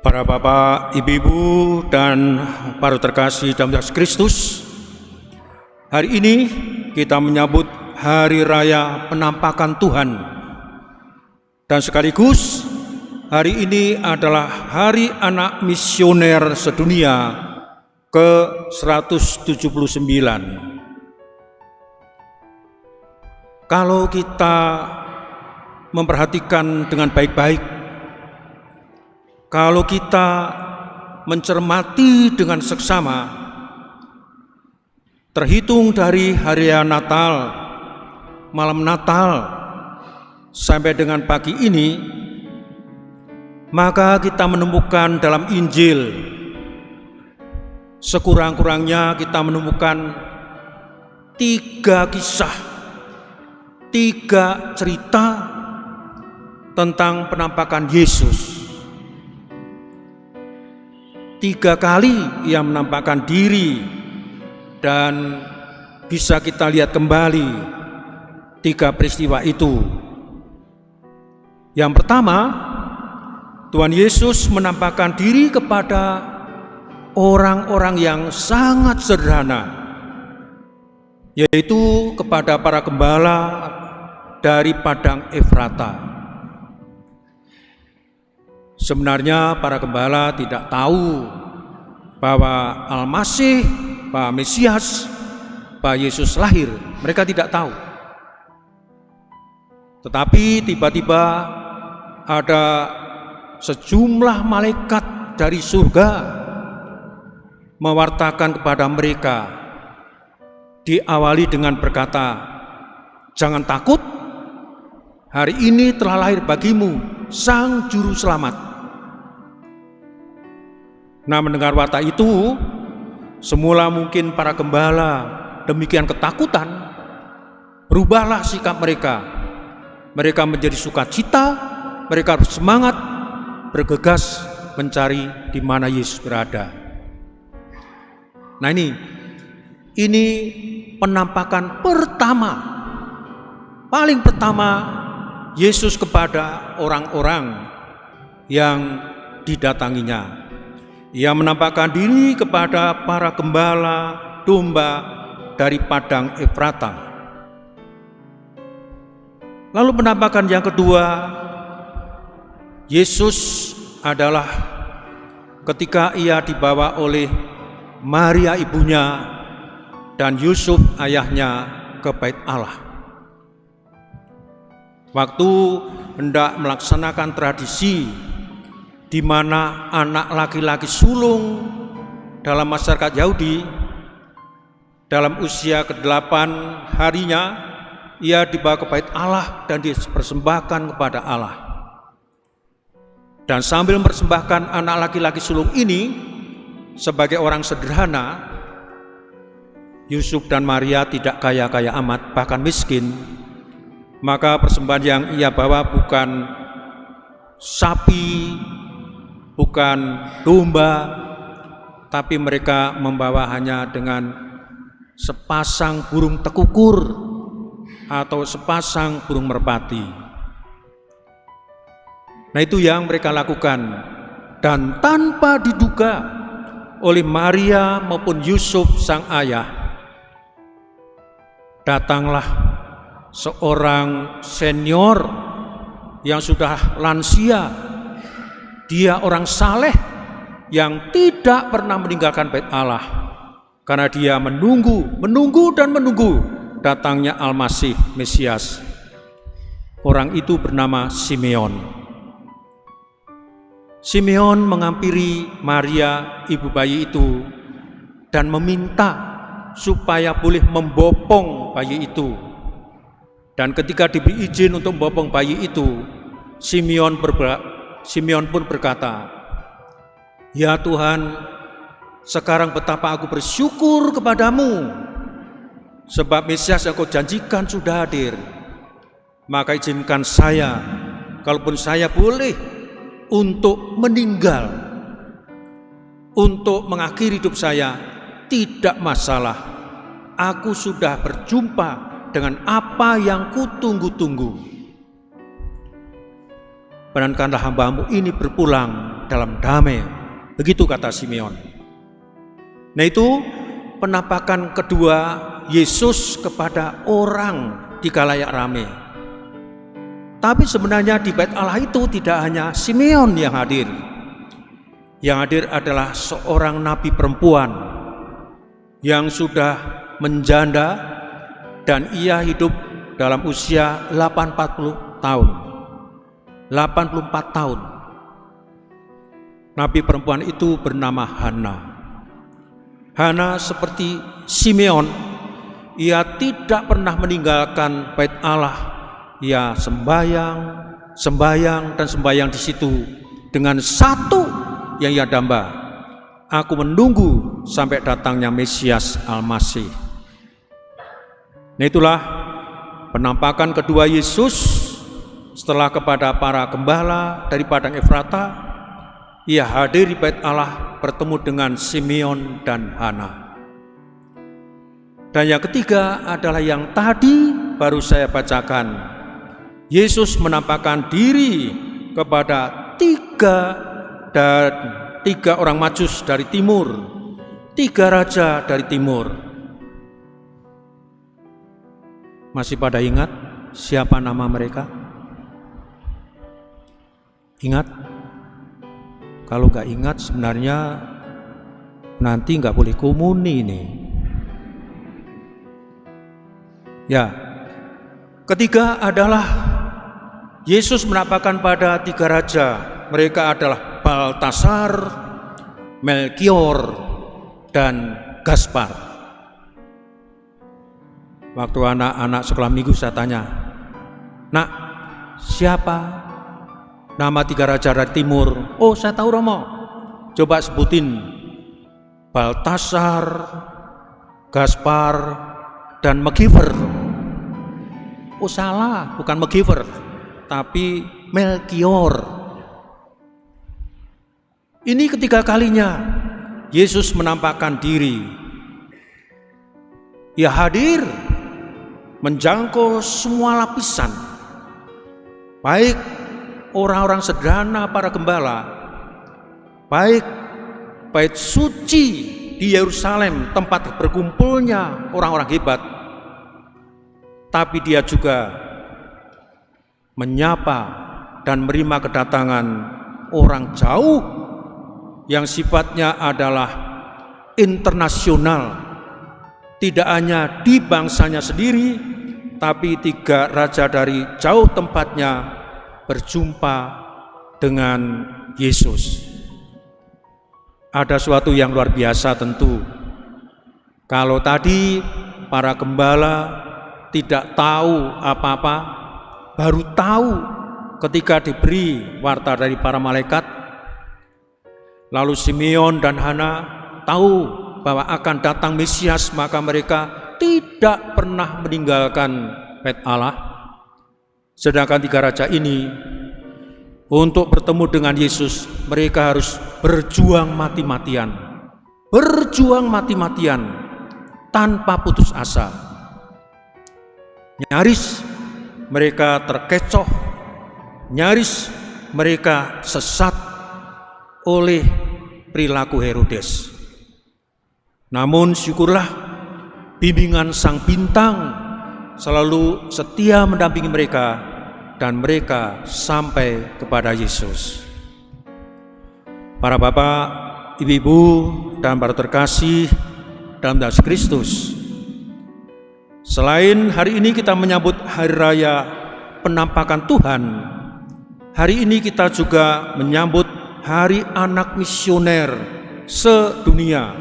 Para bapak, ibu-ibu, dan para terkasih dalam Yesus Kristus, hari ini kita menyambut Hari Raya Penampakan Tuhan. Dan sekaligus hari ini adalah Hari Anak Misioner Sedunia ke-179. Kalau kita memperhatikan dengan baik-baik, kalau kita mencermati dengan seksama, terhitung dari hari Natal, malam Natal, sampai dengan pagi ini, maka kita menemukan dalam Injil, sekurang-kurangnya kita menemukan 3 kisah, 3 cerita tentang penampakan Yesus. 3 kali ia menampakkan diri, dan bisa kita lihat kembali 3 peristiwa itu. Yang pertama, Tuhan Yesus menampakkan diri kepada orang-orang yang sangat sederhana, yaitu kepada para gembala dari padang Efrata. Sebenarnya para gembala tidak tahu bahwa Al-Masih, bahwa Mesias, bahwa Yesus lahir. Mereka tidak tahu. Tetapi tiba-tiba ada sejumlah malaikat dari surga mewartakan kepada mereka, diawali dengan berkata, "Jangan takut, hari ini telah lahir bagimu Sang Juru Selamat." Nah, mendengar warta itu, semula mungkin para gembala demikian ketakutan, berubahlah sikap mereka. Mereka menjadi sukacita, mereka bersemangat, bergegas mencari di mana Yesus berada. Nah, ini penampakan pertama, paling pertama Yesus kepada orang-orang yang didatanginya. Ia menampakkan diri kepada para gembala domba dari padang Efrata. Lalu penampakan yang kedua, Yesus adalah ketika ia dibawa oleh Maria ibunya dan Yusuf ayahnya ke Bait Allah. Waktu hendak melaksanakan tradisi di mana anak laki-laki sulung dalam masyarakat Yahudi, dalam usia ke-8 harinya ia dibawa ke Bait Allah dan dipersembahkan kepada Allah. Dan sambil mempersembahkan anak laki-laki sulung ini sebagai orang sederhana, Yusuf dan Maria tidak kaya-kaya amat, bahkan miskin. Maka persembahan yang ia bawa bukan sapi, bukan domba, tapi mereka membawa hanya dengan sepasang burung tekukur atau sepasang burung merpati. Nah, itu yang mereka lakukan, dan tanpa diduga oleh Maria maupun Yusuf sang ayah, datanglah seorang senior yang sudah lansia. Dia orang saleh yang tidak pernah meninggalkan Bait Allah, karena dia menunggu dan menunggu datangnya Al-Masih, Mesias. Orang itu bernama Simeon. Simeon menghampiri Maria, ibu bayi itu, dan meminta supaya boleh membopong bayi itu. Dan ketika diberi izin untuk membopong bayi itu, Simeon pun berkata, "Ya Tuhan, sekarang betapa aku bersyukur kepadamu, sebab Mesias yang kau janjikan sudah hadir. Maka izinkan saya, kalaupun saya boleh, untuk meninggal, untuk mengakhiri hidup saya, tidak masalah. Aku sudah berjumpa dengan apa yang kutunggu-tunggu. Perkenankanlah hamba-Mu ini berpulang dalam damai. Begitu kata Simeon. Nah, itu penampakan kedua Yesus kepada orang di khalayak ramai. Tapi sebenarnya di Bait Allah itu tidak hanya Simeon yang hadir. Yang hadir adalah seorang nabi perempuan yang sudah menjanda dan ia hidup dalam usia 84 tahun. 84 tahun. Nabi perempuan itu bernama Hana. Hana seperti Simeon, ia tidak pernah meninggalkan Bait Allah. Ia sembahyang dan sembahyang di situ dengan satu yang ia damba. Aku menunggu sampai datangnya Mesias Al-Masih. Nah, itulah penampakan kedua Yesus setelah kepada para gembala dari padang Efrata. Ia hadir di Bait Allah bertemu dengan Simeon dan Hana. Dan yang ketiga adalah yang tadi baru saya bacakan. Yesus menampakkan diri kepada tiga orang Majus dari timur, tiga raja dari timur. Masih pada ingat siapa nama mereka? Ingat? Kalau nggak ingat sebenarnya nanti nggak boleh komuni nih. Ya, ketiga adalah Yesus menampakkan pada tiga raja. Mereka adalah Baltasar, Melkior, dan Gaspar. Waktu anak-anak sekolah minggu saya tanya, "Nak, siapa nama tiga raja dari timur?" "Oh, saya tahu Romo." "Coba sebutin." "Baltasar, Gaspar, dan Megiver." "Oh, salah, bukan Megiver, tapi Melkior." Ini ketiga kalinya Yesus menampakkan diri. Ia hadir menjangkau semua lapisan, baik orang-orang sederhana para gembala, baik bait suci di Yerusalem tempat berkumpulnya orang-orang hebat, tapi dia juga menyapa dan menerima kedatangan orang jauh yang sifatnya adalah internasional, tidak hanya di bangsanya sendiri, tapi tiga raja dari jauh tempatnya berjumpa dengan Yesus. Ada suatu yang luar biasa tentu. Kalau tadi para gembala tidak tahu apa-apa, baru tahu ketika diberi warta dari para malaikat. Lalu Simeon dan Hana tahu bahwa akan datang Mesias, maka mereka tidak pernah meninggalkan Bait Allah. Sedangkan tiga raja ini untuk bertemu dengan Yesus, mereka harus berjuang mati-matian. Berjuang mati-matian tanpa putus asa. Nyaris mereka terkecoh, nyaris mereka sesat oleh perilaku Herodes. Namun syukurlah bimbingan Sang Bintang selalu setia mendampingi mereka dan mereka sampai kepada Yesus. Para bapak, ibu-ibu, dan para terkasih dalam Yesus Kristus, selain hari ini kita menyambut Hari Raya Penampakan Tuhan, hari ini kita juga menyambut Hari Anak Misioner Sedunia.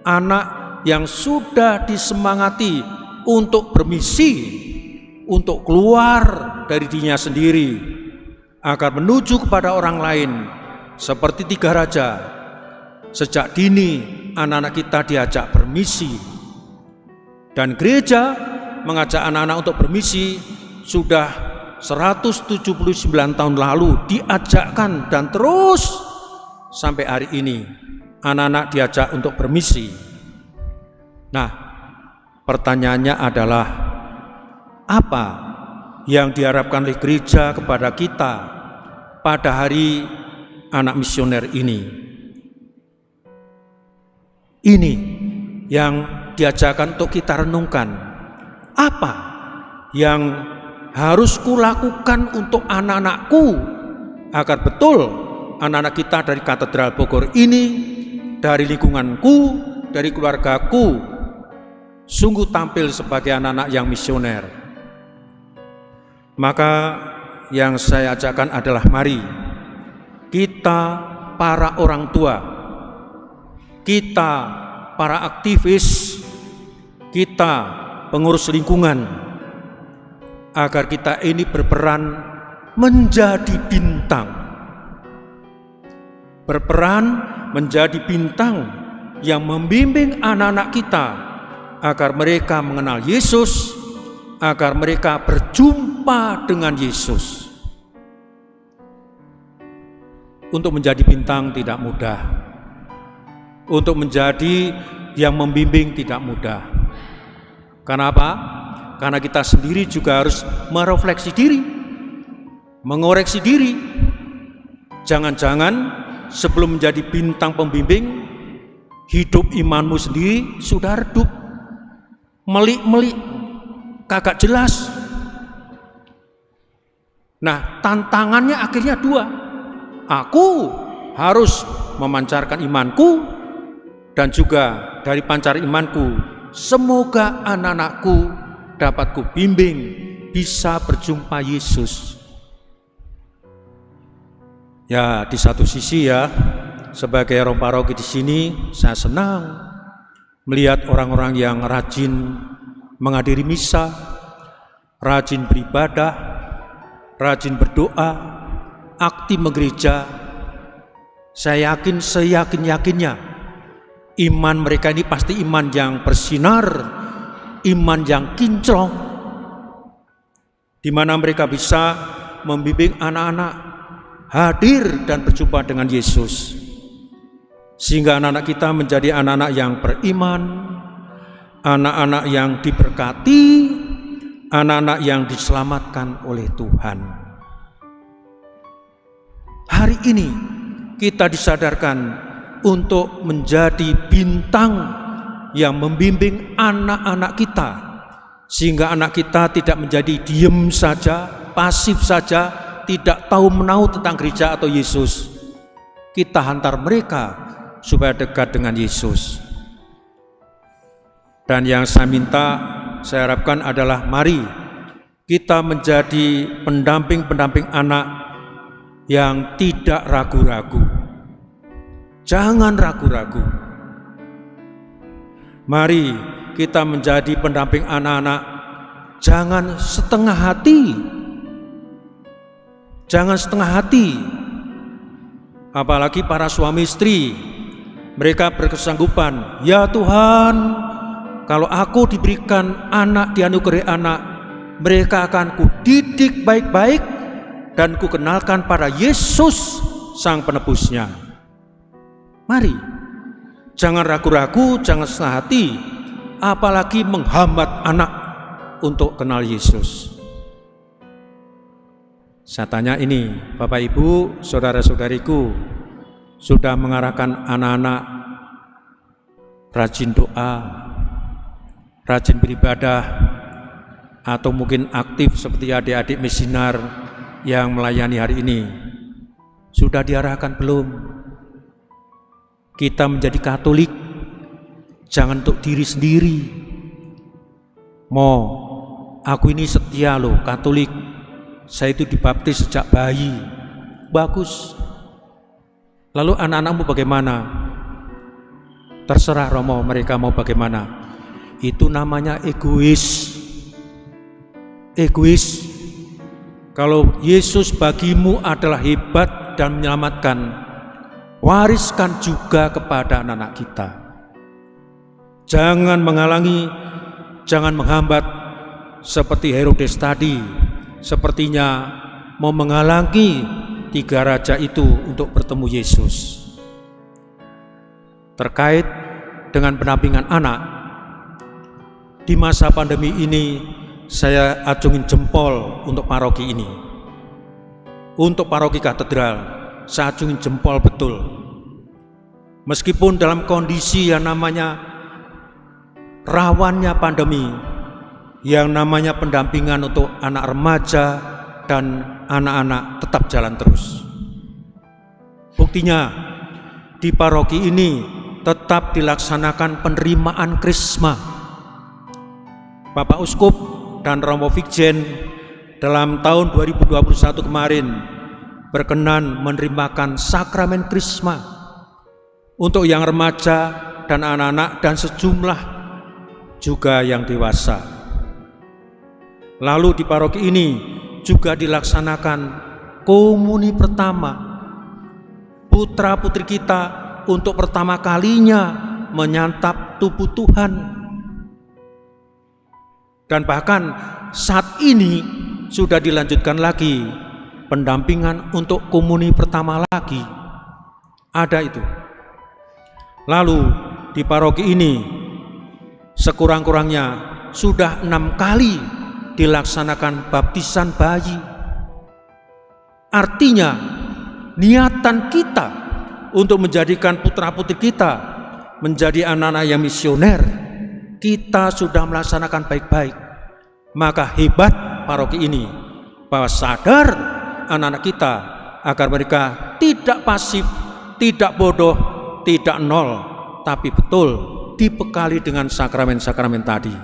Anak yang sudah disemangati untuk bermisi, untuk keluar dari dirinya sendiri, agar menuju kepada orang lain. Seperti tiga raja, sejak dini anak-anak kita diajak bermisi. Dan gereja mengajak anak-anak untuk bermisi sudah 179 tahun lalu diajakkan, dan terus sampai hari ini anak-anak diajak untuk bermisi. Nah, pertanyaannya adalah apa yang diharapkan oleh gereja kepada kita pada hari anak misioner ini. Ini yang diajarkan untuk kita renungkan. Apa yang harus kulakukan untuk anak-anakku agar betul anak-anak kita dari Katedral Bogor ini, dari lingkunganku, dari keluargaku, sungguh tampil sebagai anak-anak yang misioner. Maka yang saya ajakkan adalah mari kita para orang tua, kita para aktivis, kita pengurus lingkungan, agar kita ini berperan menjadi bintang. Berperan menjadi bintang yang membimbing anak-anak kita agar mereka mengenal Yesus, agar mereka berjumpa dengan Yesus. Untuk menjadi bintang tidak mudah. Untuk menjadi yang membimbing tidak mudah. Kenapa? Karena kita sendiri juga harus merefleksi diri, mengoreksi diri. Jangan-jangan sebelum menjadi bintang pembimbing, hidup imanmu sendiri sudah redup, melik-melik, kagak jelas. Nah, tantangannya akhirnya dua. Aku harus memancarkan imanku, dan juga dari pancar imanku, semoga anak-anakku dapat kubimbing bisa berjumpa Yesus. Ya, di satu sisi ya, sebagai orang paroki di sini, saya senang melihat orang-orang yang rajin menghadiri misa, rajin beribadah, rajin berdoa, aktif menggereja. Saya yakin, seyakin-yakinnya iman mereka ini pasti iman yang bersinar, iman yang kinclong, di mana mereka bisa membimbing anak-anak hadir dan berjumpa dengan Yesus, sehingga anak-anak kita menjadi anak-anak yang beriman, anak-anak yang diberkati, anak-anak yang diselamatkan oleh Tuhan. Hari ini kita disadarkan untuk menjadi bintang yang membimbing anak-anak kita, sehingga anak kita tidak menjadi diem saja, pasif saja, tidak tahu menahu tentang gereja atau Yesus. Kita hantar mereka supaya dekat dengan Yesus. Dan yang saya minta, saya harapkan adalah mari kita menjadi pendamping-pendamping anak yang tidak ragu-ragu. Jangan ragu-ragu. Mari kita menjadi pendamping anak-anak, jangan setengah hati. Jangan setengah hati. Apalagi para suami istri, mereka berkesanggupan, ya Tuhan, kalau aku diberikan anak, dianugerahi anak, mereka akan kudidik baik-baik dan kukenalkan pada Yesus Sang Penebusnya. Mari, jangan ragu-ragu, jangan setengah hati, apalagi menghambat anak untuk kenal Yesus. Saya tanya ini, Bapak Ibu, saudara-saudariku, sudah mengarahkan anak-anak rajin doa, rajin beribadah, atau mungkin aktif seperti adik-adik misinar yang melayani hari ini? Sudah diarahkan belum? Kita menjadi Katolik jangan untuk diri sendiri. Aku ini setia loh, Katolik. Saya itu dibaptis sejak bayi. Bagus. Lalu anak-anakmu bagaimana? Terserah Romo, mereka mau bagaimana. Itu namanya egois. Egois. Kalau Yesus bagimu adalah hebat dan menyelamatkan, wariskan juga kepada anak-anak kita. Jangan menghalangi, jangan menghambat seperti Herodes tadi. Sepertinya mau menghalangi 3 raja itu untuk bertemu Yesus. Terkait dengan pendampingan anak, di masa pandemi ini saya acungin jempol untuk paroki ini, untuk paroki katedral. seacungin jempol betul. Meskipun dalam kondisi yang namanya rawannya pandemi, yang namanya pendampingan untuk anak remaja dan anak-anak tetap jalan terus. Buktinya di paroki ini tetap dilaksanakan penerimaan Krisma. Bapak Uskup dan Romo Vikjen dalam tahun 2021 kemarin berkenan menerimakan sakramen Krisma untuk yang remaja dan anak-anak dan sejumlah juga yang dewasa. Lalu di paroki ini juga dilaksanakan komuni pertama. Putra-putri kita untuk pertama kalinya menyantap tubuh Tuhan. Dan bahkan saat ini sudah dilanjutkan lagi pendampingan untuk komuni pertama lagi. Ada itu. Lalu di paroki ini sekurang-kurangnya sudah 6 kali dilaksanakan baptisan bayi. Artinya niatan kita untuk menjadikan putra-putri kita menjadi anak-anak yang misioner, kita sudah melaksanakan baik-baik. Maka hebat paroki ini bahwa sadar anak-anak kita agar mereka tidak pasif, tidak bodoh, tidak nol, tapi betul dibekali dengan sakramen-sakramen tadi.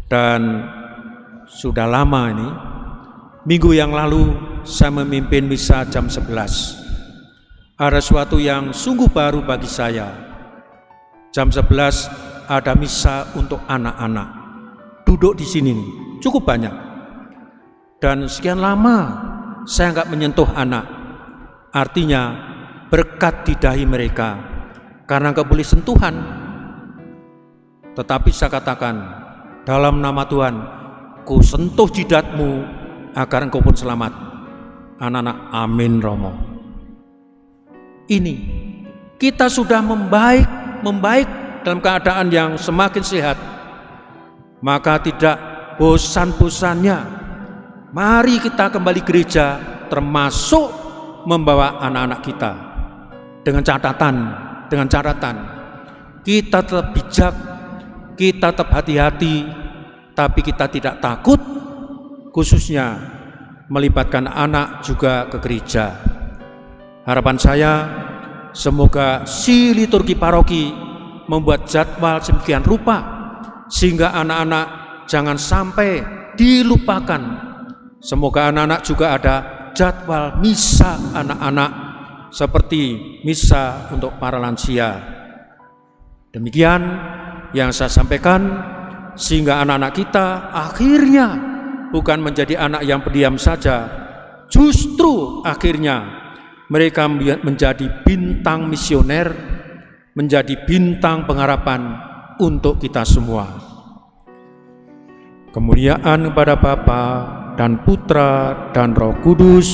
Dan sudah lama ini, minggu yang lalu saya memimpin misa jam 11. Ada sesuatu yang sungguh baru bagi saya. Jam 11 ada misa untuk anak-anak. Duduk di sini nih, cukup banyak. Dan sekian lama saya nggak menyentuh anak. Artinya berkat di dahi mereka karena nggak boleh sentuhan. Tetapi saya katakan dalam nama Tuhan, ku sentuh jidatmu agar engkau pun selamat. Anak-anak, amin Romo. Ini kita sudah membaik dalam keadaan yang semakin sehat. Maka tidak bosan-bosannya mari kita kembali gereja, termasuk membawa anak-anak kita. Dengan catatan kita tetap bijak, kita tetap hati-hati, tapi kita tidak takut, khususnya melibatkan anak juga ke gereja. Harapan saya semoga si liturgi paroki membuat jadwal sedemikian rupa sehingga anak-anak jangan sampai dilupakan. Semoga anak-anak juga ada jadwal misa anak-anak seperti misa untuk para lansia. Demikian yang saya sampaikan, sehingga anak-anak kita akhirnya bukan menjadi anak yang pendiam saja, justru akhirnya mereka menjadi bintang misioner, menjadi bintang pengharapan untuk kita semua. Kemuliaan kepada Bapa dan Putra dan Roh Kudus,